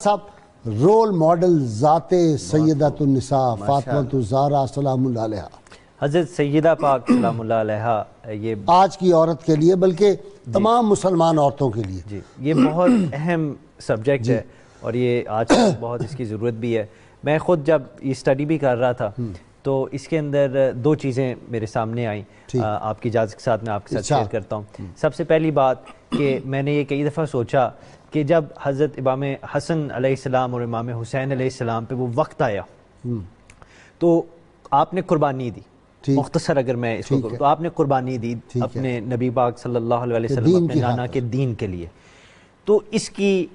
صاحب role model ذات سیدۃ النساء فاطمہ الزہرا سلام اللہ علیہا، حضرت سیدہ پاک سلام اللہ علیہا، یہ آج کی عورت کے لیے بلکہ تمام مسلمان عورتوں کے لیے جی یہ بہت اہم سبجیکٹ ہے اور یہ آج بہت اس کی ضرورت بھی ہے۔ میں خود جب یہ اسٹڈی بھی کر رہا تھا تو اس کے اندر دو چیزیں میرے سامنے آئیں، آپ کی اجازت کے ساتھ میں آپ کے ساتھ شیئر کرتا ہوں۔ سب سے پہلی بات کہ میں نے یہ کئی دفعہ سوچا کہ جب حضرت امام حسن علیہ السلام اور امام حسین علیہ السلام پہ وہ وقت آیا تو آپ نے قربانی دی، مختصر اگر میں اس کو کروں تو آپ نے قربانی دی اپنے نبی پاک صلی اللہ علیہ وسلم اپنے نانا کے دین کے لیے۔ تو اس کی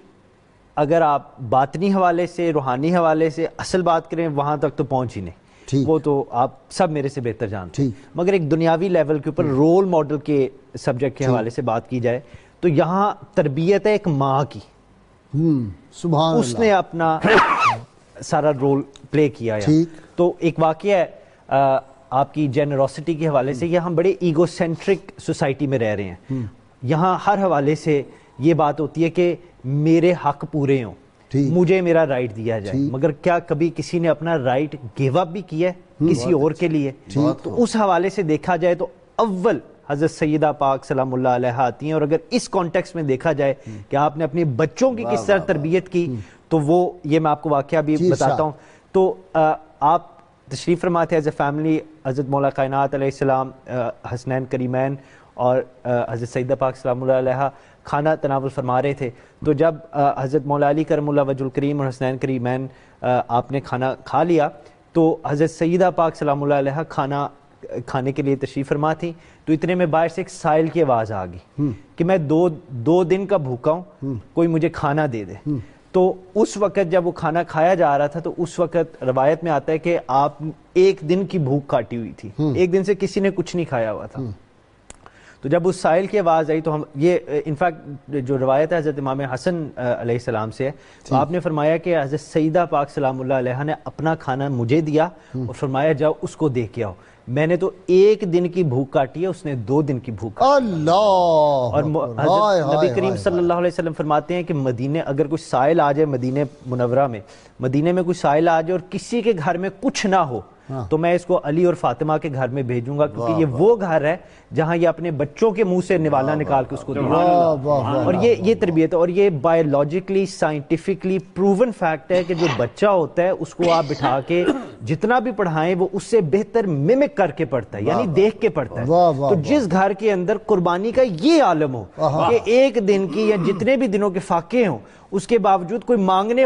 اگر آپ باطنی حوالے سے ہیں، حوالے سے اصل بات کریں وہاں تک تو پہنچ ہی نہیں، وہ تو آپ سب میرے سے بہتر جانتے ہیں، مگر ایک دنیاوی لیول کے اوپر رول ماڈل کے سبجیکٹ کے حوالے سے بات کی جائے تو یہاں تربیت ہے ایک ماں کی، سبحان اللہ، اس نے اپنا سارا رول پلے کیا ہے۔ تو ایک واقعہ ہے آپ کی جنروسٹی کے حوالے سے، یہ ہم بڑے ایگو سینٹرک سوسائٹی میں رہ رہے ہیں، یہاں ہر حوالے سے یہ بات ہوتی ہے کہ میرے حق پورے ہوں، مجھے میرا رائٹ دیا جائے، مگر کیا کبھی کسی نے اپنا رائٹ گیو اپ بھی کیا ہے کسی اور کے لیے؟ تو اس حوالے سے دیکھا جائے تو اول حضرت سیدہ پاک سلام اللہ علیہا آتی ہیں، اور اگر اس کانٹیکس میں دیکھا جائے کہ آپ نے اپنے بچوں کی کس طرح تربیت کی تو وہ یہ میں آپ کو واقعہ بھی بتاتا ہوں۔ تو آپ تشریف فرما تھے ایز اے فیملی، حضرت مولا کائنات علیہ السلام، حسنین کریمین اور حضرت سیدہ پاک سلام اللہ علیہا کھانا تناول فرما رہے تھے، تو جب حضرت مولا علی کرم اللہ وجہ الکریم اور حسنین کریمین آپ نے کھانا کھا لیا تو حضرت سیدہ پاک سلام اللہ علیہا کھانا کھانے کے لیے تشریف فرما تھی، تو اتنے میں باہر سے ایک سائل کی آواز آ گئی کہ میں دو دن کا بھوکا ہوں، کوئی مجھے کھانا دے دے۔ تو اس وقت جب وہ کھانا کھایا جا رہا تھا تو اس وقت روایت میں آتا ہے کہ آپ ایک دن کی بھوک کاٹی ہوئی تھی، ایک دن سے کسی نے کچھ نہیں کھایا ہوا تھا۔ تو جب اس سائل کی آواز آئی تو ہم یہ انفیکٹ جو روایت ہے حضرت امام حسن علیہ السلام سے ہے، تو آپ نے فرمایا کہ حضرت سیدہ پاک سلام اللہ علیہا نے اپنا کھانا مجھے دیا اور فرمایا جاؤ اس کو دے کے آؤ، میں نے تو ایک دن کی بھوک کاٹی ہے، اس نے 2 دن کی بھوک کاٹی۔ اللہ، اور حضرت نبی کریم صلی اللہ علیہ وسلم فرماتے ہیں کہ مدینے اگر کوئی سائل آ جائے، مدینہ منورہ میں، مدینے میں کوئی سائل آ جائے اور کسی کے گھر میں کچھ نہ ہو تو میں اس کو علی اور فاطمہ کے گھر میں بھیجوں گا، کیونکہ یہ وہ گھر ہے جہاں یہ اپنے بچوں کے منہ سے نوالا نکال کے اس کو دے گا۔ اور یہ تربیت ہے، اور یہ بایولوجیکلی سائنٹیفکلی پروون فیکٹ ہے کہ جو بچہ ہوتا ہے اس کو آپ بٹھا کے جتنا بھی پڑھائیں وہ اس سے بہتر ممک کر کے پڑھتا ہے، یعنی دیکھ کے پڑھتا ہے۔ تو جس گھر کے اندر قربانی کا یہ عالم ہو کہ ایک دن کی یا جتنے بھی دنوں کے فاقے ہوں اس کے باوجود کوئی مانگنے